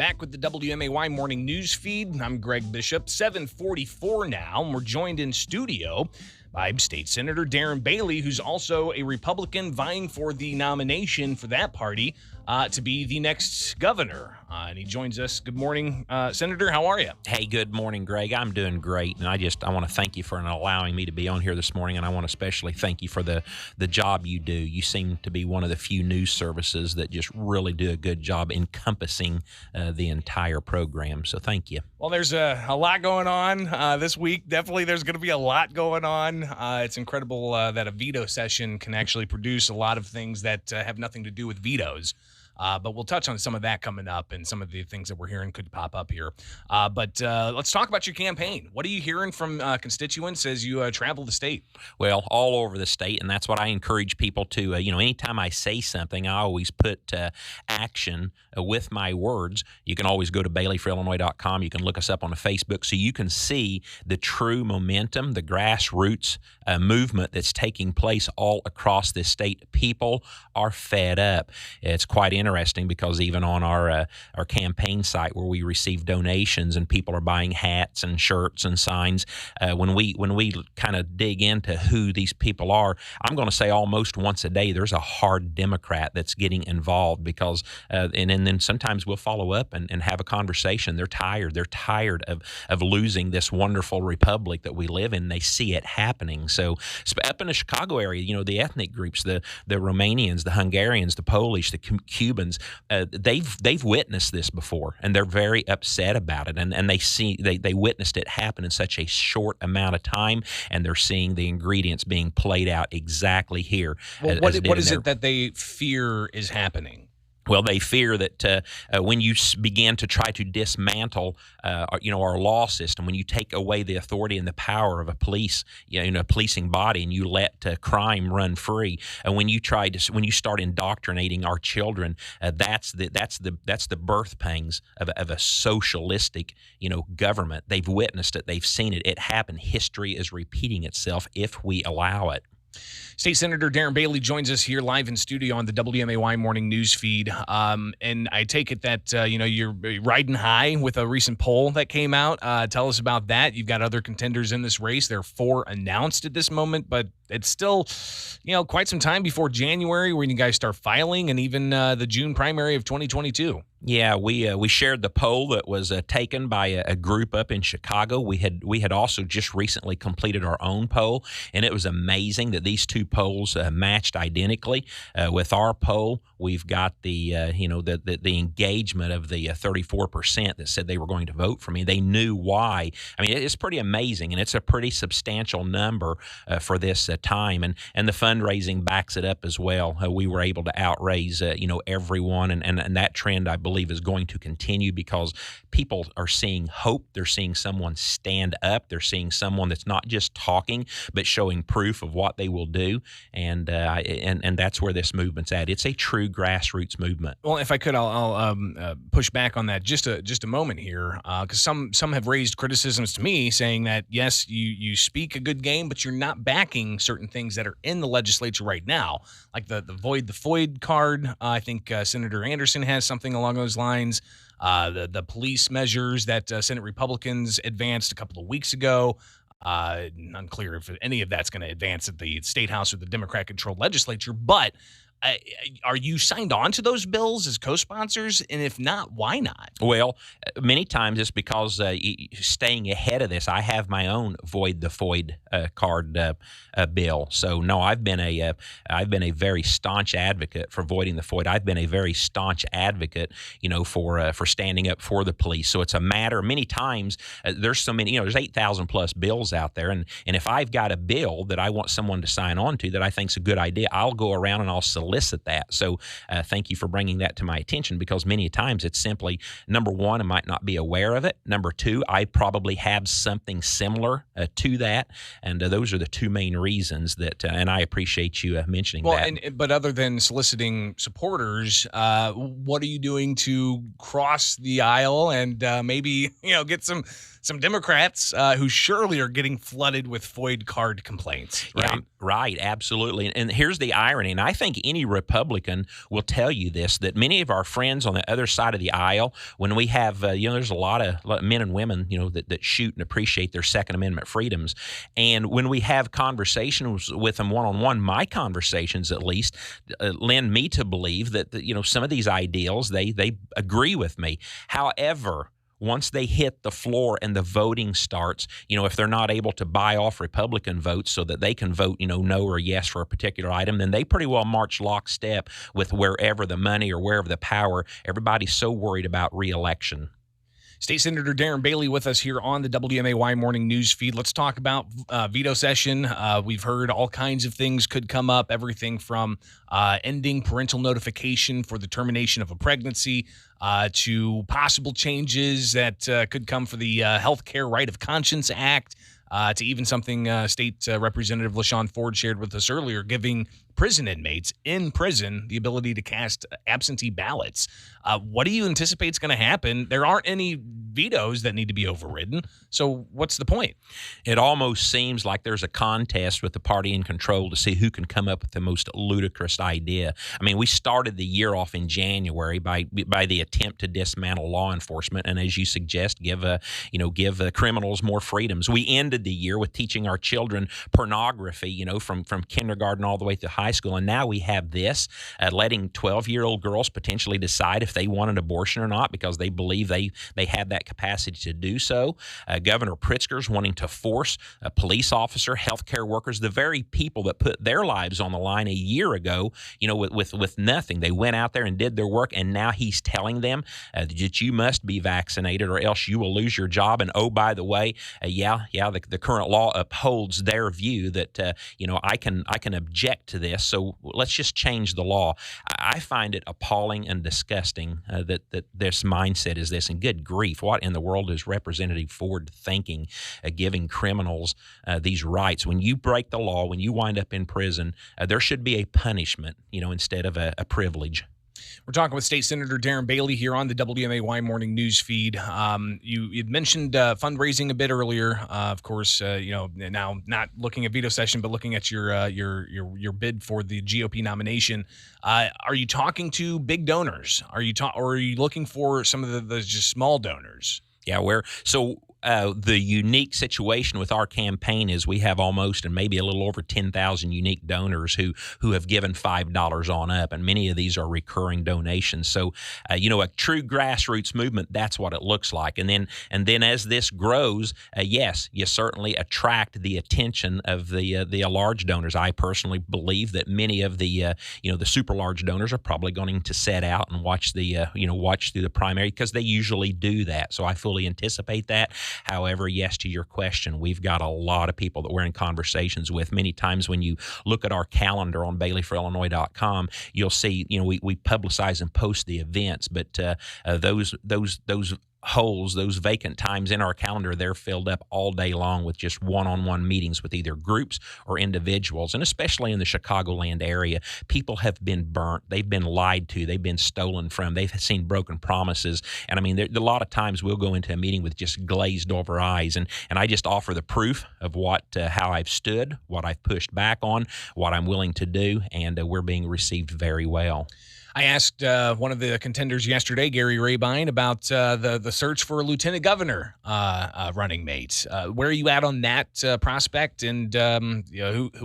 Back with the WMAY morning news feed. I'm Greg Bishop, 7:44 now, and we're joined in studio by State Senator Darren Bailey, who's also a Republican vying for the nomination for that party to be the next governor. And he joins us. Good morning, Senator. How are you? Hey, good morning, Greg. I'm doing great, and I want to thank you for allowing me to be on here this morning, and I want to especially thank you for the job you do. You seem to be one of the few news services that just really do a good job encompassing the entire program, so thank you. Well, there's a lot going on this week. Definitely there's going to be a lot going on. It's incredible that a veto session can actually produce a lot of things that have nothing to do with vetoes. But we'll touch on some of that coming up, and some of the things that we're hearing could pop up here. But let's talk about your campaign. What are you hearing from constituents as you travel the state? Well, all over the state, and that's what I encourage people to, anytime I say something, I always put action with my words. You can always go to baileyforillinois.com. You can look us up on the Facebook so you can see the true momentum, the grassroots movement that's taking place all across this state. People are fed up. It's quite interesting because even on our campaign site where we receive donations and people are buying hats and shirts and signs, when we kind of dig into who these people are, I'm going to say almost once a day there's a hard Democrat that's getting involved because and then sometimes we'll follow up and have a conversation. They're tired of losing this wonderful republic that we live in. They see it happening. So up in the Chicago area, the ethnic groups, the Romanians, the Hungarians, the Polish, the Cubans, they've witnessed this before, and they're very upset about it. And they witnessed it happen in such a short amount of time, and they're seeing the ingredients being played out exactly here. Well, what is it that they fear is happening? Well, they fear that when you begin to try to dismantle, our law system, when you take away the authority and the power of a policing body, and you let crime run free, and when you start indoctrinating our children, that's the birth pangs of a socialistic, government. They've witnessed it, they've seen it. It happened. History is repeating itself if we allow it. State Senator Darren Bailey joins us here live in studio on the WMAY morning news feed. And I take it that, you're riding high with a recent poll that came out. Tell us about that. You've got other contenders in this race. There are 4 announced at this moment, but it's still, quite some time before January when you guys start filing, and even the June primary of 2022. Yeah, we shared the poll that was taken by a group up in Chicago. We had also just recently completed our own poll, and it was amazing that these two polls matched identically. With our poll, we've got the engagement of the 34% that said they were going to vote for me. They knew why. I mean, it's pretty amazing, and it's a pretty substantial number for this time, and the fundraising backs it up as well. We were able to outraise everyone, and that trend, I believe, is going to continue because people are seeing hope. They're seeing someone stand up. They're seeing someone that's not just talking but showing proof of what they will do, and that's where this movement's at. It's a true grassroots movement. Well, if I could, I'll push back on that just a moment here, because some have raised criticisms to me saying that yes, you speak a good game, but you're not backing certain things that are in the legislature right now, like the void the FOID card. I think Senator Anderson has something along those lines. The police measures that Senate Republicans advanced a couple of weeks ago. Unclear if any of that's going to advance at the State House or the Democrat-controlled legislature, but are you signed on to those bills as co-sponsors? And if not, why not? Well, many times it's because staying ahead of this, I have my own void the FOID card bill. So no, I've been a very staunch advocate for voiding the FOID. I've been a very staunch advocate, for standing up for the police. So it's a matter. Many times there's so many. There's 8,000 plus bills out there, and if I've got a bill that I want someone to sign on to that I think's a good idea, I'll go around and I'll solicit that. So thank you for bringing that to my attention, because many times it's simply, number one, I might not be aware of it. Number two, I probably have something similar to that. And those are the two main reasons that, and I appreciate you mentioning that. But other than soliciting supporters, what are you doing to cross the aisle and maybe, get some Democrats who surely are getting flooded with FOID card complaints, right? Yeah, right, absolutely. And here's the irony, and I think any any Republican will tell you this, that many of our friends on the other side of the aisle, when we have, there's a lot of men and women, that shoot and appreciate their Second Amendment freedoms. And when we have conversations with them one-on-one, my conversations at least lend me to believe that, some of these ideals, they agree with me. However, once they hit the floor and the voting starts, if they're not able to buy off Republican votes so that they can vote, no or yes for a particular item, then they pretty well march lockstep with wherever the money or wherever the power. Everybody's so worried about re-election. State Senator Darren Bailey with us here on the WMAY morning news feed. Let's talk about veto session. We've heard all kinds of things could come up, everything from ending parental notification for the termination of a pregnancy to possible changes that could come for the Health Care Right of Conscience Act, to even something State Representative LaShawn Ford shared with us earlier, giving prison inmates in prison the ability to cast absentee ballots. What do you anticipate is going to happen? There aren't any vetoes that need to be overridden. So what's the point? It almost seems like there's a contest with the party in control to see who can come up with the most ludicrous idea. I mean, we started the year off in January by the attempt to dismantle law enforcement, and as you suggest, give criminals more freedoms. We ended the year with teaching our children pornography, from kindergarten all the way through high school, and now we have this, letting 12-year-old girls potentially decide if they want an abortion or not because they believe they have that capacity to do so. Governor Pritzker's wanting to force a police officer, healthcare workers, the very people that put their lives on the line a year ago, with nothing. They went out there and did their work, and now he's telling them that you must be vaccinated or else you will lose your job. And oh, by the way, the current law upholds their view that I can object to this. So let's just change the law. I find it appalling and disgusting that this mindset is this. And good grief, what in the world is Representative Ford thinking, giving criminals these rights? When you break the law, when you wind up in prison, there should be a punishment, instead of a privilege. We're talking with State Senator Darren Bailey here on the WMAY morning news feed. You'd mentioned fundraising a bit earlier. Of course, now not looking at veto session, but looking at your bid for the GOP nomination. Are you talking to big donors? Or are you looking for some of the just small donors? Yeah, the unique situation with our campaign is we have almost and maybe a little over 10,000 unique donors who have given $5 on up, and many of these are recurring donations. So, a true grassroots movement, that's what it looks like. And then as this grows, yes, you certainly attract the attention of the large donors. I personally believe that many of the super large donors are probably going to set out and watch through the primary because they usually do that. So I fully anticipate that. However, yes, to your question, we've got a lot of people that we're in conversations with. Many times when you look at our calendar on BaileyForIllinois.com, you'll see, we publicize and post the events, but those holes, those vacant times in our calendar, they're filled up all day long with just one-on-one meetings with either groups or individuals. And especially in the Chicagoland area, people have been burnt. They've been lied to. They've been stolen from. They've seen broken promises. And I mean, a lot of times we'll go into a meeting with just glazed over eyes. And I just offer the proof of how I've stood, what I've pushed back on, what I'm willing to do, and we're being received very well. I asked one of the contenders yesterday, Gary Rabine, about the search for a lieutenant governor running mate. Where are you at on that prospect, and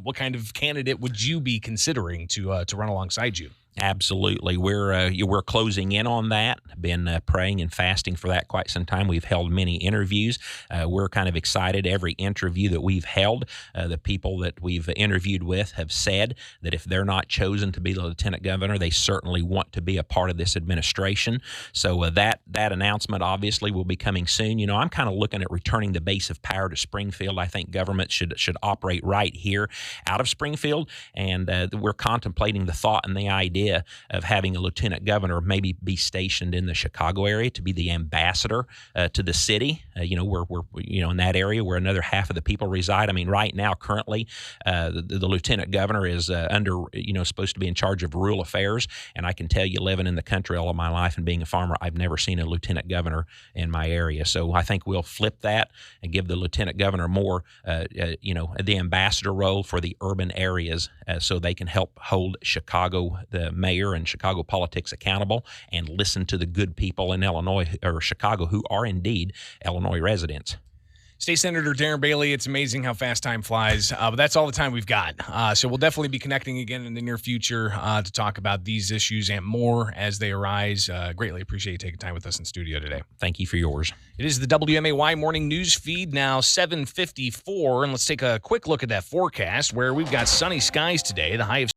what kind of candidate would you be considering to run alongside you? Absolutely. We're closing in on that. Been praying and fasting for that quite some time. We've held many interviews. We're kind of excited. Every interview that we've held, the people that we've interviewed with have said that if they're not chosen to be the lieutenant governor, they certainly want to be a part of this administration. So that announcement obviously will be coming soon. I'm kind of looking at returning the base of power to Springfield. I think government should operate right here out of Springfield, and we're contemplating the thought and the idea idea of having a lieutenant governor maybe be stationed in the Chicago area to be the ambassador to the city. We're in that area where another half of the people reside. I mean, right now, currently, the lieutenant governor is supposed to be in charge of rural affairs. And I can tell you, living in the country all of my life and being a farmer, I've never seen a lieutenant governor in my area. So I think we'll flip that and give the lieutenant governor more, the ambassador role for the urban areas, so they can help hold Chicago, the mayor and Chicago politics accountable, and listen to the good people in Illinois or Chicago who are indeed Illinois residents. State Senator Darren Bailey, it's amazing how fast time flies, but that's all the time we've got. So we'll definitely be connecting again in the near future to talk about these issues and more as they arise. Greatly appreciate you taking time with us in studio today. Thank you for yours. It is the WMAY morning news feed, now 7:54, and let's take a quick look at that forecast where we've got sunny skies today. The high of